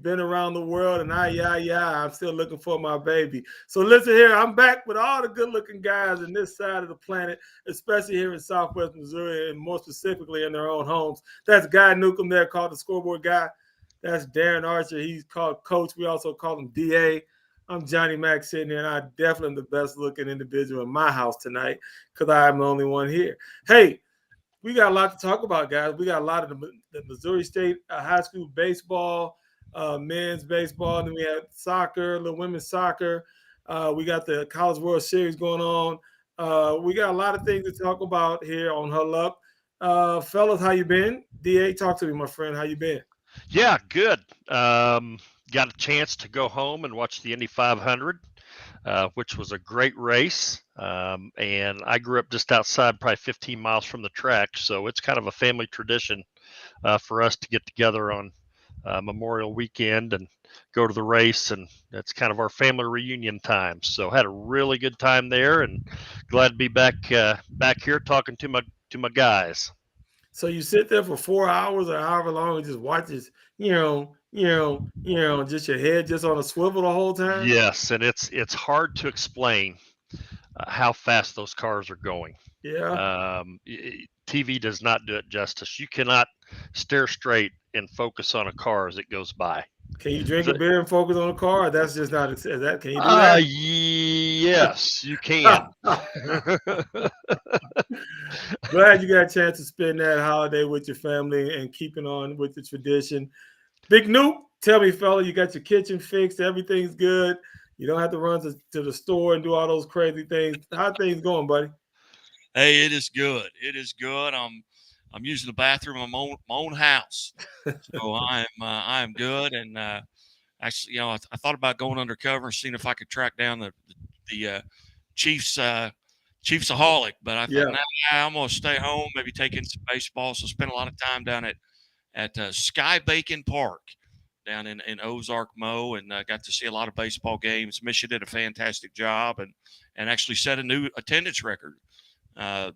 been around the world, and I'm still looking for my baby. So listen here, I'm back with all the good-looking guys in this side of the planet, especially here in Southwest Missouri, and more specifically in their own homes. That's Guy Newcomb there, called the Scoreboard Guy. That's Darren Archer. He's called Coach. We also call him DA. I'm Johnny Mack sitting here, and I definitely am the best-looking individual in my house tonight because I am the only one here. Hey, we got a lot to talk about, guys. We got a lot of the Missouri State high school baseball, men's baseball, and then we have soccer, the women's soccer. We got the College World Series going on. We got a lot of things to talk about here on Huddle Up. Fellas, how you been? DA, talk to me, my friend. How you been? Yeah, good. Got a chance to go home and watch the Indy 500, which was a great race. And I grew up just outside, probably 15 miles from the track. So it's kind of a family tradition for us to get together on Memorial Weekend and go to the race. And that's kind of our family reunion time. So had a really good time there, and glad to be back here talking to my guys. So you sit there for 4 hours or however long and just watch this, just your head just on a swivel the whole time? Yes, and it's hard to explain how fast those cars are going. Yeah. TV does not do it justice. You cannot stare straight and focus on a car as it goes by. Can you drink a The- beer and focus on a car? That's just not. Is that? Can you do that? yes, you can. Glad you got a chance to spend that holiday with your family and keeping on with the tradition. Big Noop, tell me, fella, you got your kitchen fixed. Everything's good. You don't have to run to the store and do all those crazy things. How things going, buddy? Hey, it is good. It is good. I'm using the bathroom in my own house, so I am good. And actually, I thought about going undercover and seeing if I could track down the Chiefs Chiefsaholic, but I thought, Yeah. nah, I'm gonna stay home, maybe take in some baseball. So spent a lot of time down at Sky Bacon Park down in Ozark Mo, and got to see a lot of baseball games. Misha did a fantastic job, and actually set a new attendance record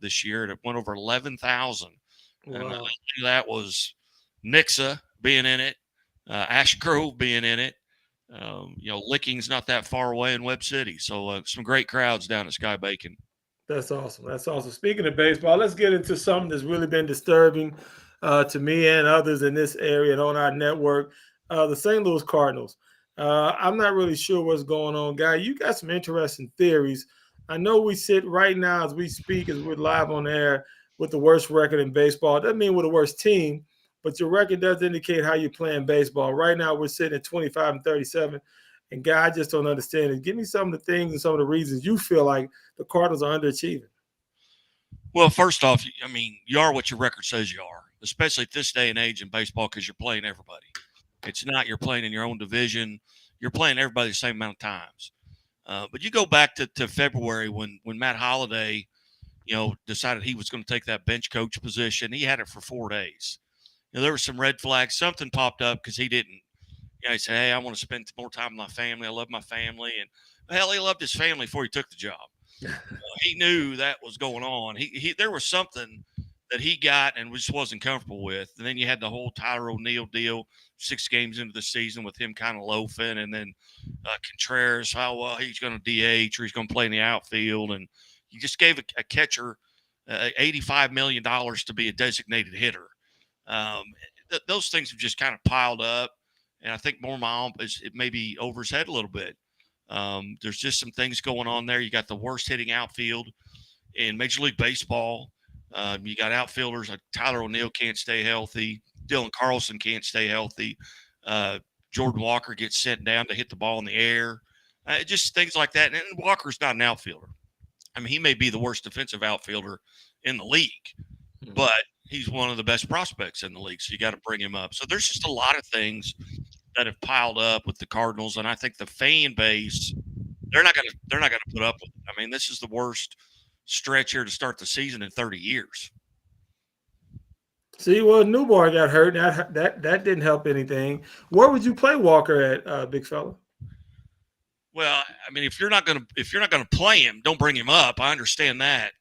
this year. It went over 11,000, and Wow. that was Nixa being in it, Ash Grove being in it. Licking's not that far away in Webb City, so some great crowds down at Sky Bacon. That's awesome. That's awesome. Speaking of baseball, let's get into something that's really been disturbing to me and others in this area and on our network. The St. Louis Cardinals. I'm not really sure what's going on, guy. You got some interesting theories. I know we sit right now as we speak, as we're live on air, with the worst record in baseball. It doesn't mean we're the worst team, but your record does indicate how you're playing baseball. Right now, we're sitting at 25 and 37. And guy, I just don't understand it. Give me some of the things and some of the reasons you feel like the Cardinals are underachieving. Well, first off, I mean, you are what your record says you are, especially at this day and age in baseball because you're playing everybody. It's not you're playing in your own division. You're playing everybody the same amount of times. But you go back to February when Matt Holliday, decided he was going to take that bench coach position. He had it for 4 days. There were some red flags. Something popped up because he didn't. He said, "Hey, I want to spend more time with my family. I love my family." And hell, he loved his family before he took the job. He knew that was going on. He there was something that he got and just wasn't comfortable with. And then you had the whole Tyler O'Neill deal, 6 games into the season with him kind of loafing, and then Contreras, he's going to DH or he's going to play in the outfield, and you just gave a catcher $85 million to be a designated hitter. Those things have just kind of piled up, and I think more mom is it maybe over his head a little bit. There's just some things going on there. You got the worst hitting outfield in Major League Baseball. You got outfielders like Tyler O'Neill can't stay healthy. Dylan Carlson can't stay healthy. Jordan Walker gets sent down to hit the ball in the air. Just things like that. And Walker's not an outfielder. I mean, he may be the worst defensive outfielder in the league, but he's one of the best prospects in the league. So you got to bring him up. So there's just a lot of things that have piled up with the Cardinals, and I think the fan base they're not gonna put up with it. I mean, this is the worst stretch here to start the season in 30 years. See, well, Newbar got hurt. That didn't help anything. Where would you play Walker at, big fella? Well, I mean, if you're not gonna play him, don't bring him up. I understand that,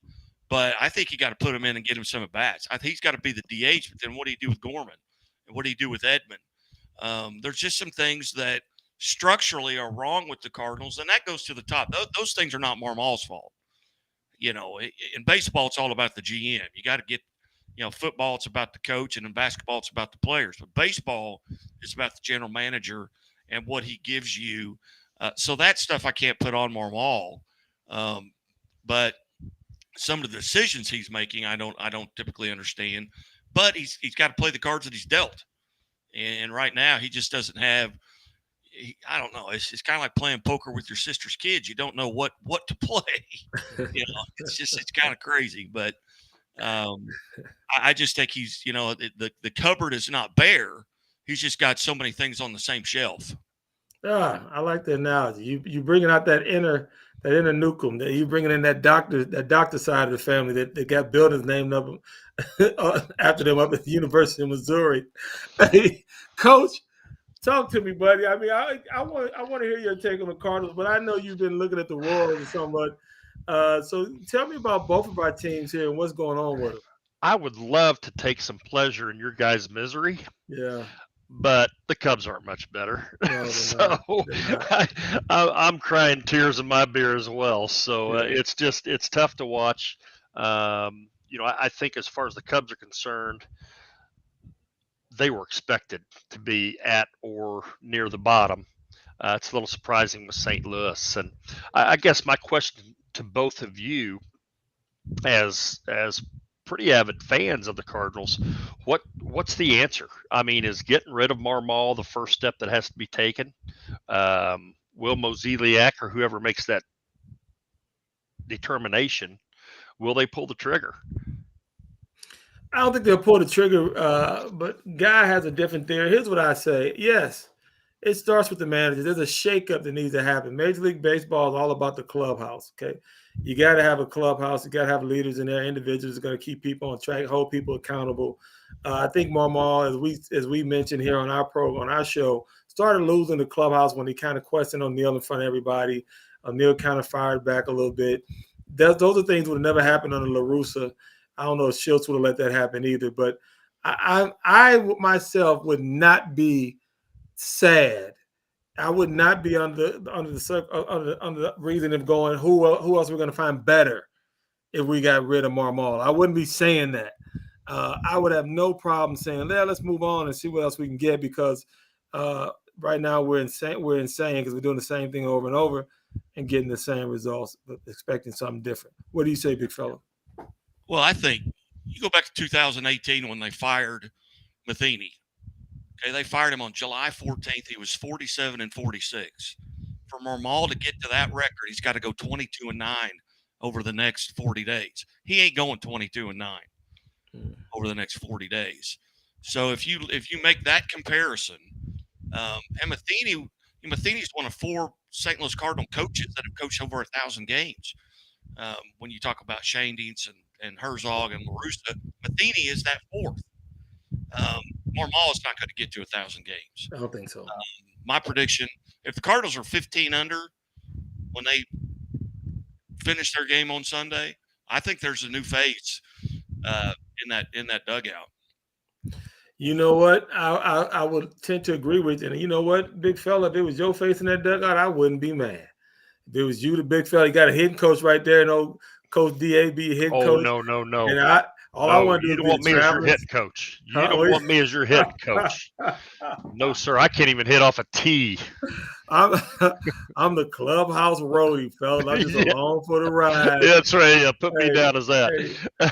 but I think you got to put him in and get him some at bats. I think he's got to be the DH. But then what do you do with Gorman, and what do you do with Edmund? There's just some things that structurally are wrong with the Cardinals, and that goes to the top. Those things are not Marmol's fault. You know, in baseball, it's all about the GM. You got to get, football, it's about the coach, and in basketball, it's about the players. But baseball is about the general manager and what he gives you. So that stuff I can't put on Marmol. But some of the decisions he's making, I don't typically understand. But he's got to play the cards that he's dealt. And right now, he just doesn't have. I don't know. It's kind of like playing poker with your sister's kids. You don't know what to play. It's kind of crazy. But I just think he's, the cupboard is not bare. He's just got so many things on the same shelf. Yeah, I like the analogy. You bringing out that inner nucleum. That you bringing in that doctor side of the family that got buildings named up after them up at the University of Missouri. Hey, Coach, talk to me, buddy. I mean, I want to hear your take on the Cardinals, but I know you've been looking at the Royals somewhat. So tell me about both of our teams here and what's going on with them. I would love to take some pleasure in your guys' misery. Yeah. But the Cubs aren't much better. No, so I'm crying tears in my beer as well. So it's tough to watch. I think as far as the Cubs are concerned, they were expected to be at or near the bottom. It's a little surprising with St. Louis. And I guess my question to both of you as pretty avid fans of the Cardinals, what's the answer? I mean, is getting rid of Marmol the first step that has to be taken? Will Mozeliak or whoever makes that determination, will they pull the trigger? I don't think they'll pull the trigger, but Guy has a different theory. Here's what I say. Yes, it starts with the manager. There's a shakeup that needs to happen. Major League Baseball is all about the clubhouse, okay? You got to have a clubhouse. You got to have leaders in there, individuals that are going to keep people on track, hold people accountable. I think Marmol, as we mentioned here on our program, on our show, started losing the clubhouse when he kind of questioned O'Neill in front of everybody. O'Neill kind of fired back a little bit. Those are things that would never happen under La Russa. I don't know if Schultz would have let that happen either. But I myself would not be sad. I would not be under the reason of going, who else are we going to find better if we got rid of Marmol? I wouldn't be saying that. I would have no problem saying, let's move on and see what else we can get, because right now we're insane because we're doing the same thing over and over and getting the same results, but expecting something different. What do you say, big fella? Well, I think you go back to 2018 when they fired Matheny. Okay, they fired him on July 14th. He was 47-46. For Marmol to get to that record, he's got to go 22-9 over the next 40 days. He ain't going 22-9 over the next 40 days. So if you make that comparison, and Matheny's one of 4 St. Louis Cardinal coaches that have coached over 1,000 games. When you talk about Shandings and Herzog and La Russa, Matheny is that 4th. Marmol is not going to get to 1,000 games. I don't think so. My prediction: if the Cardinals are 15 under when they finish their game on Sunday, I think there's a new phase in that dugout. You know what? I would tend to agree with you. And you know what, big fella, if it was your face in that dugout, I wouldn't be mad. If it was you, the big fella, you got a hitting coach right there, Coach DAB hitting coach. No. And I want to do you don't want me as your hit coach. You don't want me as your hit coach. No, sir. I can't even hit off a tee. I'm the clubhouse roadie, fellas. I'm just along for the ride. Yeah, that's right. Yeah, put me down as that.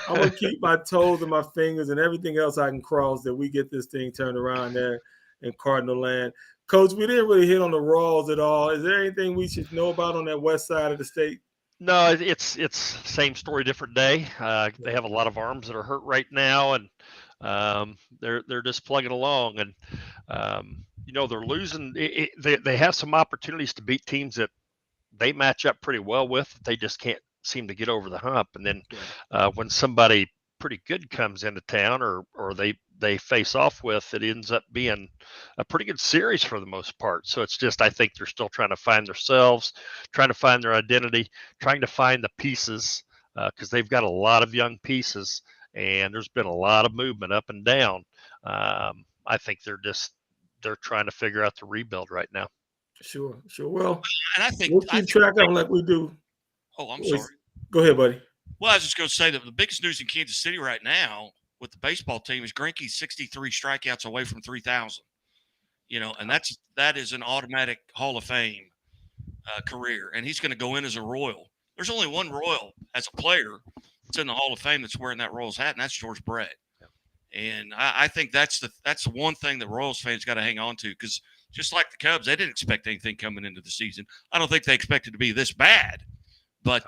I'm gonna keep my toes and my fingers and everything else I can cross that we get this thing turned around there in Cardinal land. Coach, we didn't really hit on the Royals at all. Is there anything we should know about on that west side of the state? No, it's same story, different day. They have a lot of arms that are hurt right now, and they're just plugging along. And they're losing. They have some opportunities to beat teams that they match up pretty well with. They just can't seem to get over the hump. And then when somebody pretty good comes into town, or they face off with, it ends up being a pretty good series for the most part. So it's just, I think they're still trying to find themselves, trying to find their identity, trying to find the pieces, because they've got a lot of young pieces, and there's been a lot of movement up and down. I think they're just they're trying to figure out the rebuild right now. Sure. Well, and I think we'll keep track of them like we do. Oh, I'm sorry. Go ahead, buddy. Well, I was just going to say that the biggest news in Kansas City right now with the baseball team is Greinke's 63 strikeouts away from 3,000. And that is an automatic Hall of Fame career, and he's going to go in as a Royal. There's only one Royal as a player that's in the Hall of Fame that's wearing that Royals hat, and that's George Brett. And I think that's the one thing that Royals fans got to hang on to, because just like the Cubs, they didn't expect anything coming into the season. I don't think they expected to be this bad, but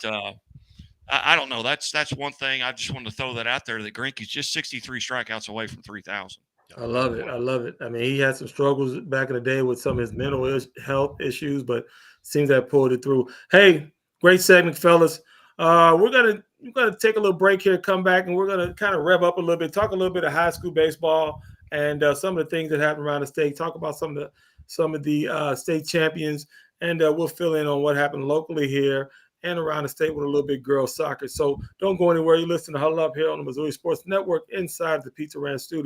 I don't know. That's one thing. I just wanted to throw that out there, that Greinke's just 63 strikeouts away from 3,000. I love it. I mean, he had some struggles back in the day with some of his mental health issues, but seems that pulled it through. Hey, great segment, fellas. We're gonna take a little break here, come back, and we're gonna kind of rev up a little bit, talk a little bit of high school baseball and some of the things that happen around the state. Talk about some of the state champions, and we'll fill in on what happened locally here and around the state with a little bit girls soccer. So don't go anywhere. You listen to Huddle Up here on the Missouri Sports Network inside the Pizza Ranch studio.